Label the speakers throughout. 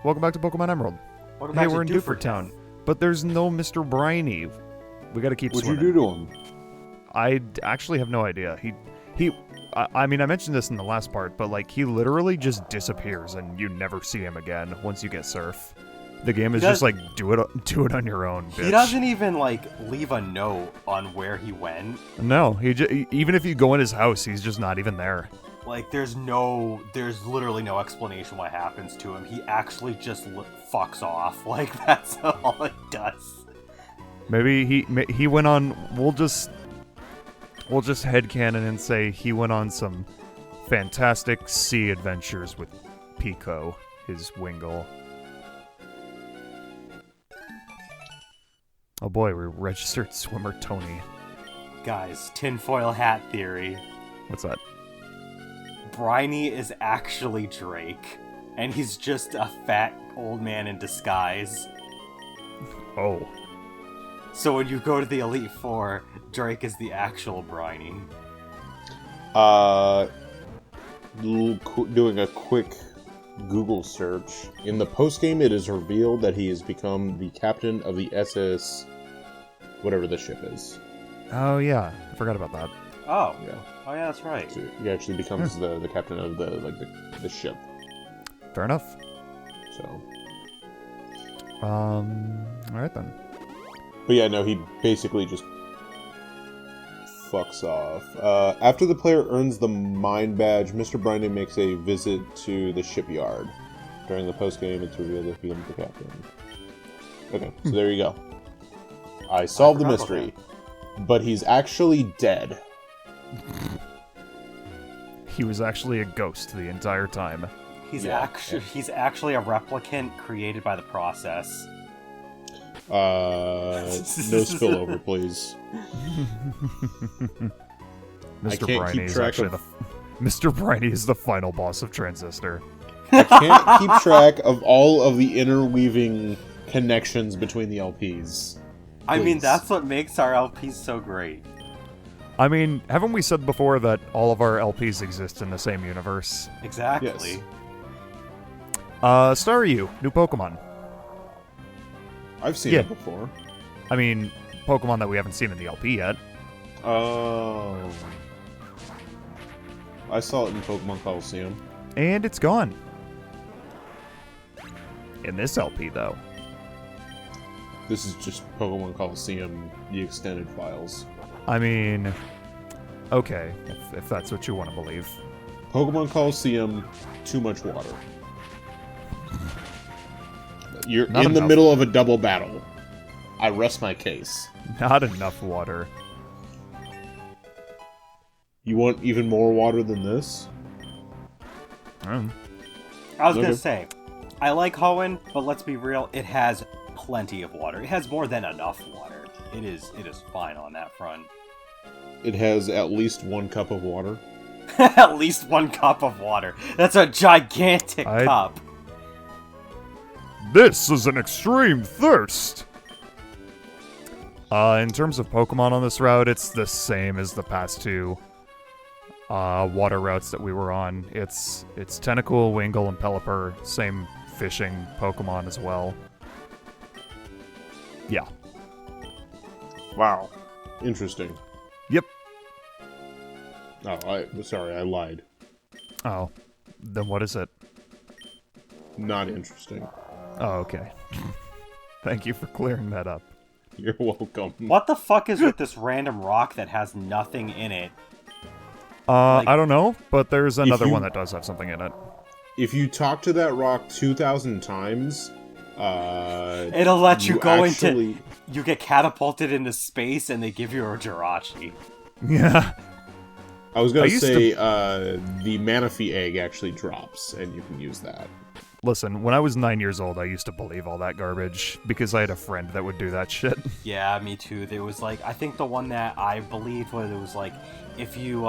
Speaker 1: welcome back to Pokemon Emerald. Hey, we're in Dewford Town, but there's no Mr. Briny. We gotta keep
Speaker 2: What'd
Speaker 1: swimming.
Speaker 2: you do to him?
Speaker 1: I actually have no idea. I mean, I mentioned this in the last part, but like, he literally just disappears and you never see him again once you get Surf. The game is just like, do it on your own, bitch.
Speaker 3: He doesn't even, like, leave a note on where he went.
Speaker 1: No, even if you go in his house, he's just not even there.
Speaker 3: Like, there's literally no explanation what happens to him. He actually just fucks off. Like, that's all it does.
Speaker 1: Maybe he went on, we'll just headcanon and say he went on some fantastic sea adventures with Pico, his Wingull. Oh boy, we registered swimmer Tony.
Speaker 3: Guys, tinfoil hat theory.
Speaker 1: What's that?
Speaker 3: Briny is actually Drake, and he's just a fat old man in disguise.
Speaker 1: Oh.
Speaker 3: So when you go to the Elite Four, Drake is the actual Briny.
Speaker 2: Doing a quick Google search. In the postgame, it is revealed that he has become the captain of the SS... whatever the ship is.
Speaker 1: Oh yeah, I forgot about that.
Speaker 3: Oh.
Speaker 2: Yeah.
Speaker 3: Oh yeah, that's right.
Speaker 2: So he actually becomes the captain of the ship.
Speaker 1: Fair enough.
Speaker 2: So.
Speaker 1: Alright then.
Speaker 2: But yeah, no, he basically just fucks off. After the player earns the Mind Badge, Mr. Briny makes a visit to the shipyard. During the postgame, it's revealed that he becomes the captain. Okay, so there you go. I solved the mystery. But he's actually dead.
Speaker 1: He was actually a ghost the entire time.
Speaker 3: He's actually a replicant created by the process.
Speaker 2: No spillover, please.
Speaker 1: Mr. Briny is actually Mr. Briny is the final boss of Transistor.
Speaker 2: I can't keep track of all of the interweaving connections between the LPs.
Speaker 3: I mean, that's what makes our LPs so great.
Speaker 1: I mean, haven't we said before that all of our LPs exist in the same universe?
Speaker 3: Exactly.
Speaker 2: Yes.
Speaker 1: Staryu, new Pokemon.
Speaker 2: I've seen it before.
Speaker 1: I mean, Pokemon that we haven't seen in the LP yet.
Speaker 2: Oh. I saw it in Pokemon Coliseum.
Speaker 1: And it's gone. In this LP, though.
Speaker 2: This is just Pokemon Coliseum, the extended files.
Speaker 1: I mean, okay, if that's what you want to believe.
Speaker 2: Pokemon Coliseum, too much water. You're
Speaker 1: Not
Speaker 2: in the
Speaker 1: enough.
Speaker 2: middle of a double battle. I rest my case.
Speaker 1: Not enough water.
Speaker 2: You want even more water than this?
Speaker 3: I was gonna say, I like Hoenn, but let's be real, it has plenty of water. It has more than enough water. It is fine on that front.
Speaker 2: It has at least 1 cup of water.
Speaker 3: At least 1 cup of water. That's a gigantic cup.
Speaker 1: This is an extreme thirst! In terms of Pokemon on this route, it's the same as the past two water routes that we were on. It's Tentacool, Wingull, and Pelipper. Same fishing Pokemon as well. Yeah.
Speaker 2: Wow. Interesting.
Speaker 1: Yep.
Speaker 2: Oh, sorry, I lied.
Speaker 1: Oh. Then what is it?
Speaker 2: Not interesting.
Speaker 1: Oh, okay. Thank you for clearing that up.
Speaker 2: You're welcome.
Speaker 3: What the fuck is with this random rock that has nothing in it?
Speaker 1: I don't know, but there's another one that does have something in it.
Speaker 2: If you talk to that rock 2,000 times,
Speaker 3: it'll let you go into... You get catapulted into space and they give you a Jirachi.
Speaker 1: Yeah.
Speaker 2: I was going to say, the Manaphy egg actually drops, and you can use that.
Speaker 1: Listen, when I was 9 years old, I used to believe all that garbage, because I had a friend that would do that shit.
Speaker 3: Yeah, me too. There was, like, I think the one that I believed was, it was, like, if you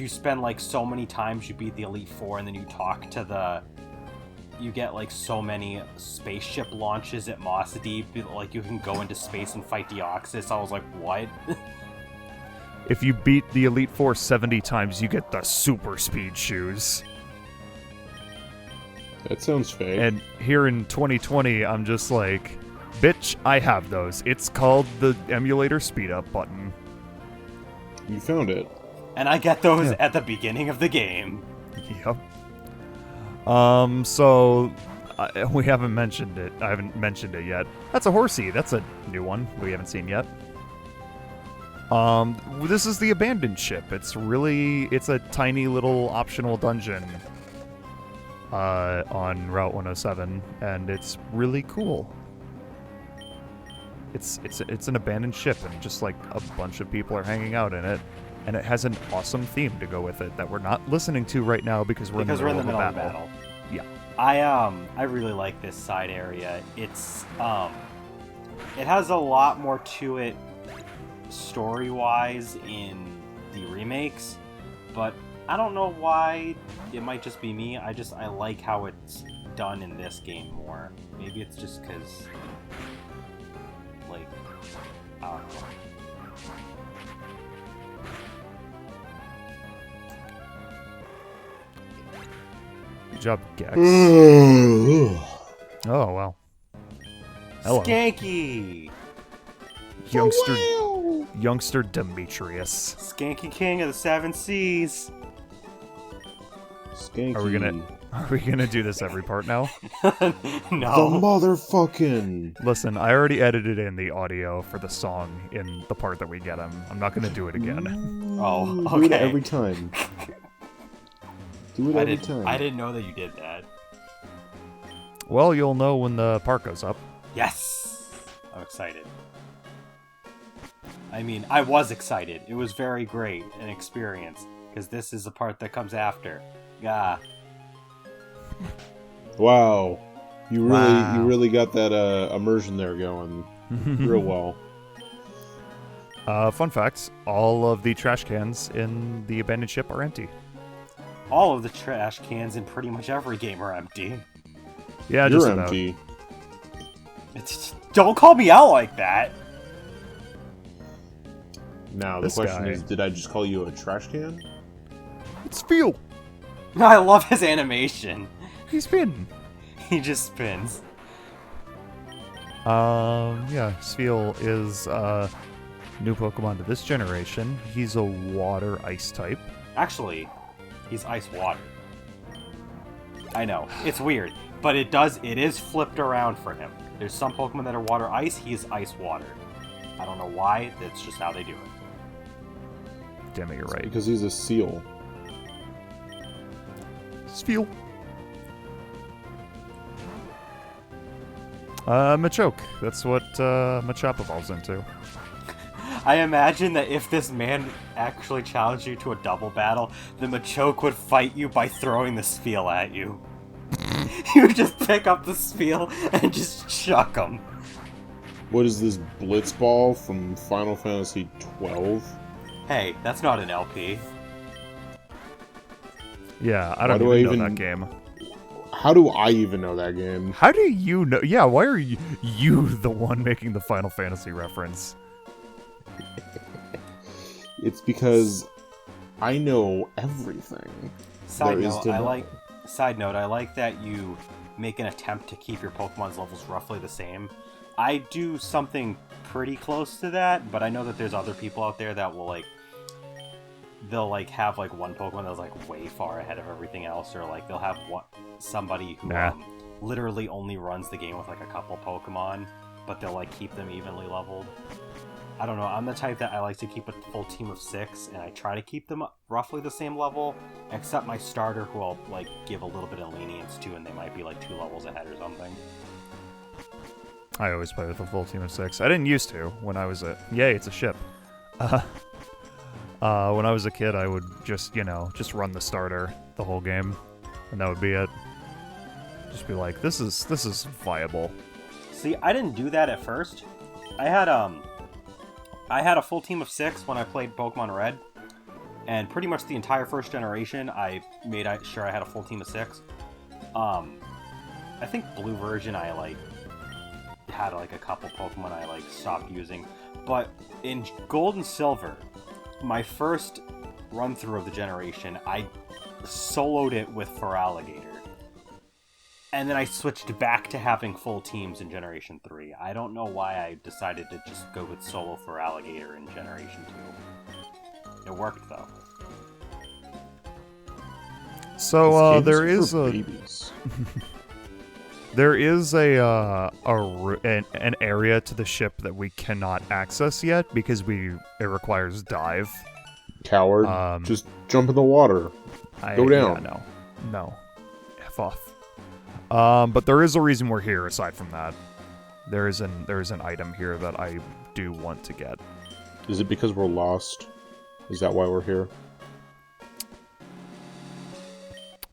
Speaker 3: spend, like, so many times you beat the Elite Four, and then you talk to the... You get, like, so many spaceship launches at Moss Deep, like, you can go into space and fight Deoxys. I was like, what?
Speaker 1: If you beat the Elite Four 70 times, you get the super speed shoes.
Speaker 2: That sounds fake.
Speaker 1: And here in 2020, I'm just like, bitch, I have those. It's called the emulator speed up button.
Speaker 2: You found it.
Speaker 3: And I get those at the beginning of the game.
Speaker 1: Yep. So we haven't mentioned it. I haven't mentioned it yet. That's a horsey. That's a new one we haven't seen yet. This is the abandoned ship. It's a tiny little optional dungeon on Route 107, and it's really cool. It's an abandoned ship, and just like a bunch of people are hanging out in it, and it has an awesome theme to go with it that we're not listening to right now because we're in the middle of the battle. Yeah.
Speaker 3: I really like this side area. It's it has a lot more to it story-wise in the remakes, but I don't know why. It might just be me. I like how it's done in this game more. Maybe it's just because, like, I don't know.
Speaker 1: Good job, Gex. Oh, wow. Hello.
Speaker 3: Skanky!
Speaker 1: Youngster Demetrius.
Speaker 3: Skanky King of the Seven Seas.
Speaker 2: Skanky.
Speaker 1: Are we gonna do this every part now?
Speaker 3: No.
Speaker 2: The motherfucking.
Speaker 1: Listen, I already edited in the audio for the song in the part that we get him. I'm not gonna do it again.
Speaker 3: Oh, okay.
Speaker 2: Do it every time. Do it every time.
Speaker 3: I didn't know that you did that.
Speaker 1: Well, you'll know when the part goes up.
Speaker 3: Yes! I'm excited. I mean, I was excited. It was very great an experience, because this is the part that comes after. Yeah.
Speaker 2: Wow. You really got that immersion there going real well.
Speaker 1: Fun fact, all of the trash cans in the abandoned ship are empty.
Speaker 3: All of the trash cans in pretty much every game are empty.
Speaker 1: Yeah,
Speaker 2: You're
Speaker 1: just
Speaker 2: empty.
Speaker 3: Don't call me out like that!
Speaker 2: Now, the question is, did I just call you a trash can?
Speaker 1: It's Phil!
Speaker 3: I love his animation.
Speaker 1: He's spinning.
Speaker 3: He just spins.
Speaker 1: Yeah, Spheal is new Pokemon to this generation. He's a water ice type.
Speaker 3: Actually, he's ice water. I know, it's weird, but it is flipped around for him. There's some Pokemon that are water ice, he's ice water. I don't know why, that's just how they do it.
Speaker 1: Damn it, you're right.
Speaker 2: Because he's a seal.
Speaker 1: Spheal. Machoke. That's what Machop evolves into.
Speaker 3: I imagine that if this man actually challenged you to a double battle, the Machoke would fight you by throwing the Spheal at you. You would just pick up the Spheal and just chuck him.
Speaker 2: What is this Blitzball from Final Fantasy XII?
Speaker 3: Hey, that's not an LP.
Speaker 1: Yeah, I don't even know that game.
Speaker 2: How do I even know that game?
Speaker 1: How do you know? Yeah, why are you the one making the Final Fantasy reference?
Speaker 2: It's because I know everything.
Speaker 3: Side note, I like that you make an attempt to keep your Pokemon's levels roughly the same. I do something pretty close to that, but I know that there's other people out there that will they'll have one Pokemon that's way far ahead of everything else, or they'll have somebody who literally only runs the game with a couple Pokemon, but they'll keep them evenly leveled. I don't know, I'm the type that I like to keep a full team of 6, and I try to keep them roughly the same level, except my starter, who I'll give a little bit of lenience to, and they might be 2 levels ahead or something.
Speaker 1: I always play with a full team of 6. I didn't used to when I was yay, it's a ship. When I was a kid, I would just run the starter the whole game, and that would be it. Just be like, this is viable.
Speaker 3: See, I didn't do that at first. I had a full team of 6 when I played Pokemon Red, and pretty much the entire first generation, I made sure I had a full team of 6. I think Blue version, I had a couple Pokemon I stopped using, but in Gold and Silver, my first run through of the generation, I soloed it with Feraligatr. And then I switched back to having full teams in Generation 3. I don't know why I decided to just go with solo for Alligator in Generation 2. It worked, though.
Speaker 1: So there
Speaker 2: This
Speaker 1: is
Speaker 2: game's for
Speaker 1: a
Speaker 2: babies.
Speaker 1: there is an area to the ship that we cannot access yet because it requires dive.
Speaker 2: Coward. Just jump in the water. Go down.
Speaker 1: Yeah, no, F off. But there is a reason we're here. Aside from that, there is an item here that I do want to get.
Speaker 2: Is it because we're lost? Is that why we're here?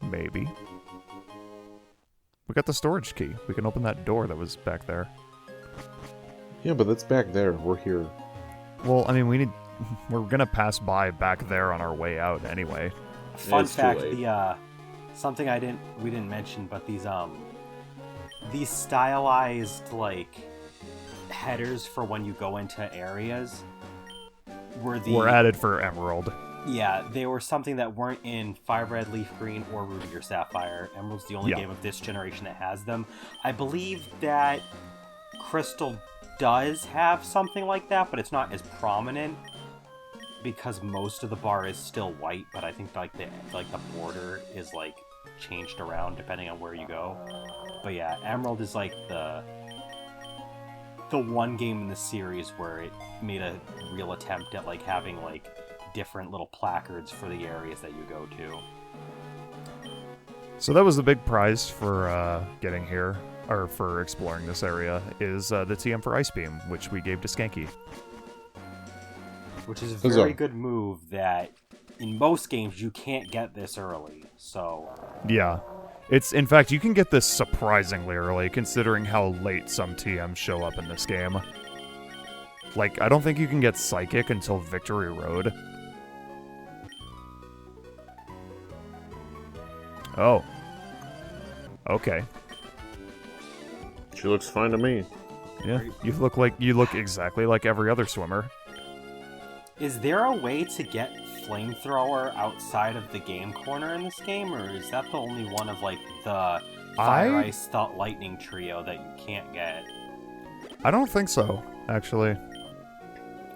Speaker 1: Maybe. We got the storage key. We can open that door that was back there.
Speaker 2: Yeah, but that's back there. We're here.
Speaker 1: Well, I mean, we're gonna pass by back there on our way out anyway.
Speaker 3: Fun
Speaker 2: It's too
Speaker 3: fact:
Speaker 2: late.
Speaker 3: something we didn't mention, but these stylized like headers for when you go into areas were
Speaker 1: added for Emerald.
Speaker 3: Yeah, they were something that weren't in Fire Red, Leaf Green, or Ruby or Sapphire. Emerald's the only game of this generation that has them. I believe that Crystal does have something like that, but it's not as prominent because most of the bar is still white. But I think the border is like changed around depending on where you go. But yeah, Emerald is like the one game in the series where it made a real attempt at like having like different little placards for the areas that you go to.
Speaker 1: So that was the big prize for getting here, or for exploring this area, is the TM for Ice Beam, which we gave to Skanky.
Speaker 3: Which is a very good move that in most games you can't get this early, so...
Speaker 1: Yeah. In fact, you can get this surprisingly early, considering how late some TMs show up in this game. Like, I don't think you can get Psychic until Victory Road. Oh. Okay.
Speaker 2: She looks fine to me.
Speaker 1: Yeah, you look exactly like every other swimmer.
Speaker 3: Is there a way to get Flamethrower outside of the game corner in this game, or is that the only one of like the Fire, Ice, Thought, Lightning trio that you can't get?
Speaker 1: I don't think so, actually.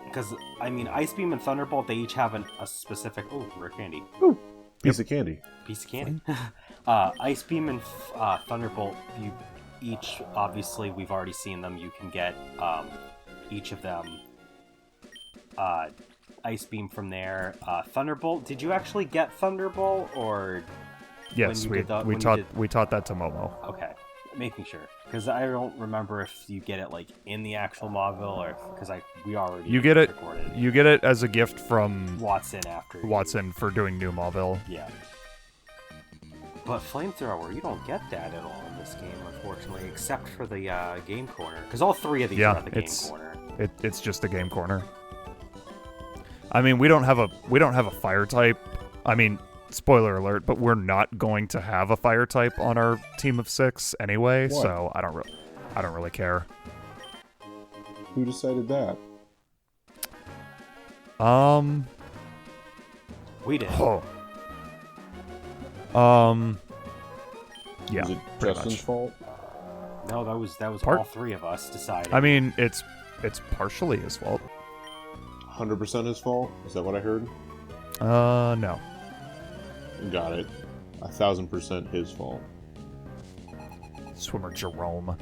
Speaker 3: Because, I mean, Ice Beam and Thunderbolt, they each have a specific... Oh, rare candy.
Speaker 2: Ooh, piece of candy.
Speaker 3: Piece of candy. Ice Beam and Thunderbolt, you each, obviously, we've already seen them. You can get each of them. Ice Beam from there. Thunderbolt, did you actually get Thunderbolt, or...
Speaker 1: Yes, we taught that to Momo.
Speaker 3: Okay, making sure. Because I don't remember if you get it, like, in the actual Mauville, or... Because we already recorded.
Speaker 1: You get it as a gift from...
Speaker 3: Watson
Speaker 1: for doing New Mauville.
Speaker 3: Yeah. But Flamethrower, you don't get that at all in this game, unfortunately, except for the game corner. Because all three of these are at the game corner.
Speaker 1: It's just the game corner. I mean, we don't have a fire type. I mean, spoiler alert, but we're not going to have a fire type on our team of 6 anyway.
Speaker 2: What?
Speaker 1: So I don't really care.
Speaker 2: Who decided that?
Speaker 3: We did.
Speaker 1: Oh. Yeah.
Speaker 2: Is it
Speaker 1: pretty
Speaker 2: Justin's
Speaker 1: much.
Speaker 2: fault?
Speaker 3: No, that was all three of us deciding.
Speaker 1: I mean, it's partially his fault.
Speaker 2: 100% his fault? Is that what I heard?
Speaker 1: No.
Speaker 2: Got it. 1,000% his fault.
Speaker 1: Swimmer Jerome.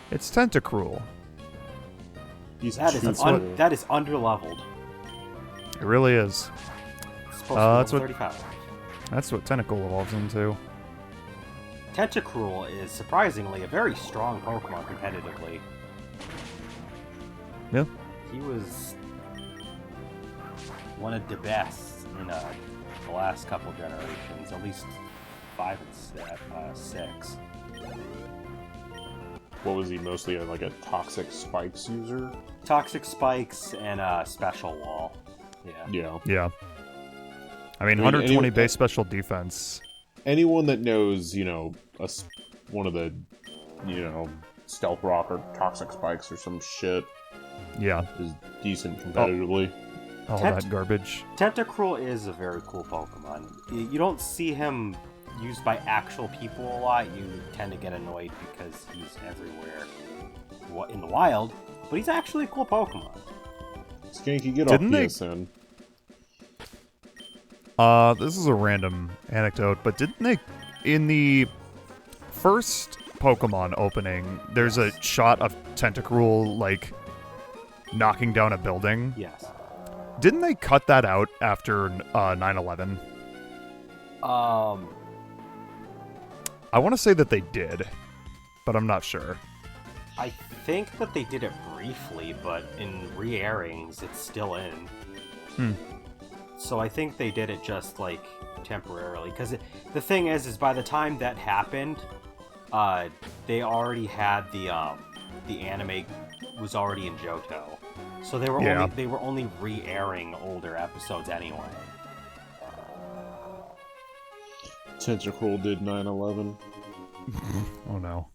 Speaker 1: It's Tentacruel.
Speaker 3: That is underleveled.
Speaker 1: It really is.
Speaker 3: It's supposed to be level 35.
Speaker 1: That's what Tentacle evolves into.
Speaker 3: Tentacruel is surprisingly a very strong Pokemon competitively.
Speaker 1: Yeah.
Speaker 3: He was one of the best in the last couple generations, at least 5 and 6.
Speaker 2: What was he, mostly like a Toxic Spikes user?
Speaker 3: Toxic Spikes and Special Wall. Yeah.
Speaker 1: Yeah. I mean 120 base special defense.
Speaker 2: Anyone that knows, one of the, Stealth Rock or Toxic Spikes or some shit
Speaker 1: Yeah.
Speaker 2: is decent competitively.
Speaker 1: All that garbage.
Speaker 3: Tentacruel is a very cool Pokemon. You don't see him used by actual people a lot, you tend to get annoyed because he's everywhere in the wild. But he's actually a cool Pokemon.
Speaker 2: Skanky, get
Speaker 1: Didn't
Speaker 2: off
Speaker 1: they-
Speaker 2: PSN.
Speaker 1: This is a random anecdote, but didn't they, in the first Pokemon opening, there's a shot of Tentacruel, like, knocking down a building?
Speaker 3: Yes.
Speaker 1: Didn't they cut that out after 9/11? I want to say that they did, but I'm not sure.
Speaker 3: I think that they did it briefly, but in re-airings, it's still in. So I think they did it just, like, temporarily. Because the thing is by the time that happened, they already had the anime was already in Johto. So they were only re-airing older episodes anyway.
Speaker 2: Tentacruel did 9/11.
Speaker 1: Oh no.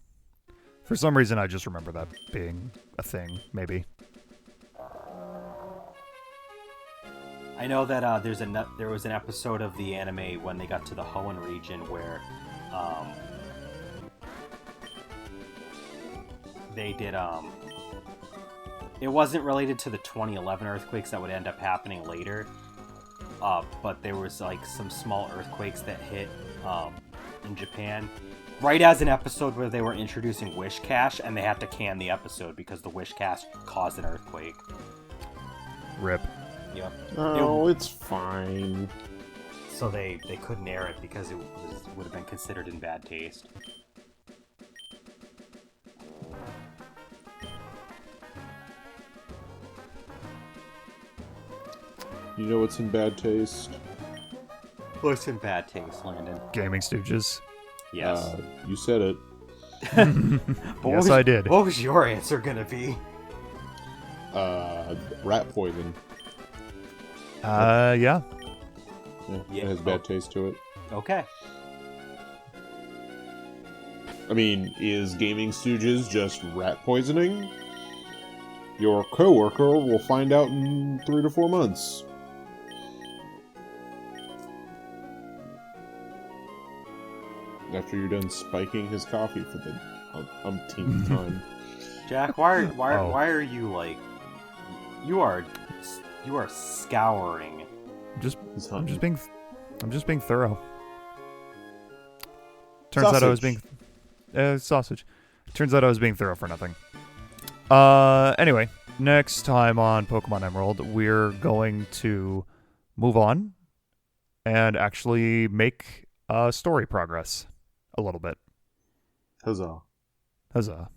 Speaker 1: For some reason, I just remember that being a thing, maybe.
Speaker 3: I know that there was an episode of the anime when they got to the Hoenn region where they did it wasn't related to the 2011 earthquakes that would end up happening later, but there was like some small earthquakes that hit in Japan right as an episode where they were introducing Wish Cache, and they had to can the episode because the Wish Cache caused an earthquake.
Speaker 1: Rip.
Speaker 3: Yep.
Speaker 2: Oh, it's fine.
Speaker 3: So they couldn't air it because it would have been considered in bad taste.
Speaker 2: You know what's in bad taste?
Speaker 3: What's in bad taste, Landon?
Speaker 1: Gaming Stooges.
Speaker 3: Yes.
Speaker 2: You said it.
Speaker 1: Yes, I did.
Speaker 3: What was your answer gonna be?
Speaker 2: Rat poison.
Speaker 1: Yeah.
Speaker 2: Yeah,
Speaker 3: Yeah.
Speaker 2: it has bad taste to it.
Speaker 3: Okay.
Speaker 2: I mean, is Gaming Stooges just rat poisoning? Your coworker will find out in 3 to 4 months. After you're done spiking his coffee for the umpteenth time.
Speaker 3: Jack, why
Speaker 1: Oh.
Speaker 3: are you like you are scouring?
Speaker 2: He's
Speaker 1: I'm
Speaker 2: hunting.
Speaker 1: just being thorough. Turns out I was being sausage. Turns out I was being thorough for nothing. Anyway, next time on Pokemon Emerald, we're going to move on and actually make story progress a little bit.
Speaker 2: Huzzah.
Speaker 1: Huzzah.